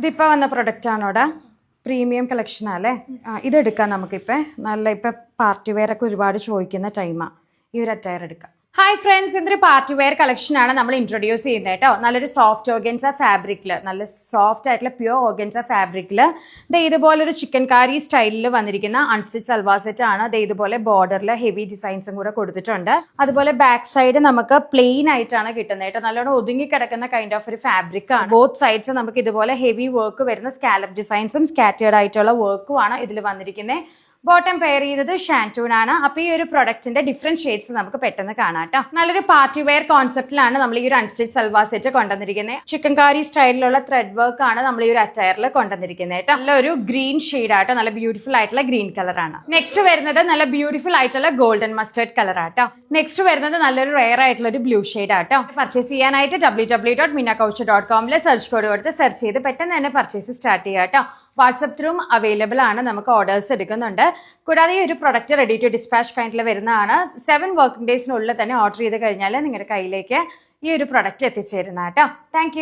ഇതിപ്പോൾ വന്ന product ആണോടാ? Premium collection അല്ലേ? ഇതെടുക്കാം നമുക്കിപ്പോൾ. നല്ല ഇപ്പം പാർട്ടി വെയർ ഒക്കെ ഒരുപാട് ചോദിക്കുന്ന ടൈമാണ്. ഈ ഒരു അറ്റയർ എടുക്കാം. ഹായ് ഫ്രണ്ട്സ്, ഇതൊരു പാർട്ടി വെയർ കളക്ഷൻ ആണ് നമ്മൾ ഇൻട്രൊഡ്യൂസ് ചെയ്യുന്നത് കേട്ടോ. നല്ലൊരു സോഫ്റ്റ് ഓർഗൻസ ഫാബ്രിക്കിൽ, നല്ല സോഫ്റ്റ് ആയിട്ടുള്ള പ്യുവർ ഓർഗൻസ ഫാബ്രിക്കിൽ ഇതുപോലൊരു ചിക്കൻ കാരി സ്റ്റൈലിൽ വന്നിരിക്കുന്ന അൺസ്റ്റിച്ച് സൽവാർ സെറ്റ് ആണ്. ഇതുപോലെ ബോർഡറിൽ ഹെവി ഡിസൈൻസും കൂടെ കൊടുത്തിട്ടുണ്ട്. അതുപോലെ ബാക്ക് സൈഡ് നമുക്ക് പ്ലെയിൻ ആയിട്ടാണ് കിട്ടുന്നത് കേട്ടോ. നല്ലോണം ഒതുങ്ങി കിടക്കുന്ന കൈൻഡ് ഓഫ് ഒരു ഫാബ്രിക് ആണ്. ബോത്ത് സൈഡ്സ് നമുക്ക് ഇതുപോലെ ഹെവി വർക്ക് വരുന്ന സ്കാലപ്പ് ഡിസൈൻസും സ്കാറ്റേർഡ് ആയിട്ടുള്ള വർക്കും ആണ് ഇതിൽ വന്നിരിക്കുന്നത്. ബോട്ടം പെയർ ചെയ്തത് ഷാൻറ്റൂൺ ആണ്. അപ്പോൾ ഈ ഒരു പ്രൊഡക്റ്റിന്റെ ഡിഫറെന്റ് ഷെയ്ഡ്സ് നമുക്ക് പെട്ടെന്ന് കാണാം കേട്ടോ. നല്ലൊരു പാർട്ടി വെയർ കോൺസെപ്റ്റിലാണ് നമ്മൾ ഈ ഒരു അൺസ്റ്റിച്ച് സൽവാർ സെറ്റ് കൊണ്ടുവന്നിരിക്കുന്നത്. ചിക്കൻ കാരി സ്റ്റൈലിലുള്ള ത്രെഡ് വർക്ക് ആണ് നമ്മൾ ഈ ഒരു അറ്റയറിൽ കൊണ്ടുവന്നിരിക്കുന്നത് കേട്ടോ. നല്ലൊരു ഗ്രീൻ ഷെയ്ഡ് ആട്ടോ, നല്ല ബ്യൂട്ടിഫുൾ ആയിട്ടുള്ള ഗ്രീൻ കളർ ആണ്. നെക്സ്റ്റ് വരുന്നത് നല്ല ബ്യൂട്ടിഫുൾ ആയിട്ടുള്ള ഗോൾഡൻ മസ്റ്റേർഡ് കളർ ആട്ടോ. നെക്സ്റ്റ് വരുന്നത് നല്ലൊരു റെയർ ആയിട്ടുള്ള ഒരു ബ്ലൂ ഷെയ്ഡ് ആട്ടോ. പർച്ചേസ് ചെയ്യാനായിട്ട് www.minakouch.com സെർച്ച് കോഡ് കൊടുത്ത് സെർച്ച് ചെയ്ത് പെട്ടെന്ന് തന്നെ പർച്ചേസ് സ്റ്റാർട്ട് ചെയ്യാം കേട്ടോ. വാട്സപ്പ് ത്രൂം അവൈലബിൾ ആണ്. നമുക്ക് ഓർഡേഴ്സ് എടുക്കുന്നുണ്ട്. കൂടാതെ ഈ ഒരു പ്രൊഡക്റ്റ് റെഡി ടു ഡിസ്പാച്ച് കൈൻഡിൽ വരുന്നതാണ്. 7 വർക്കിംഗ് ഡേയ്സിനുള്ളിൽ തന്നെ ഓർഡർ ചെയ്ത് കഴിഞ്ഞാൽ നിങ്ങളുടെ കയ്യിലേക്ക് ഈ ഒരു പ്രൊഡക്റ്റ് എത്തിച്ചേരുന്ന കേട്ടോ. താങ്ക്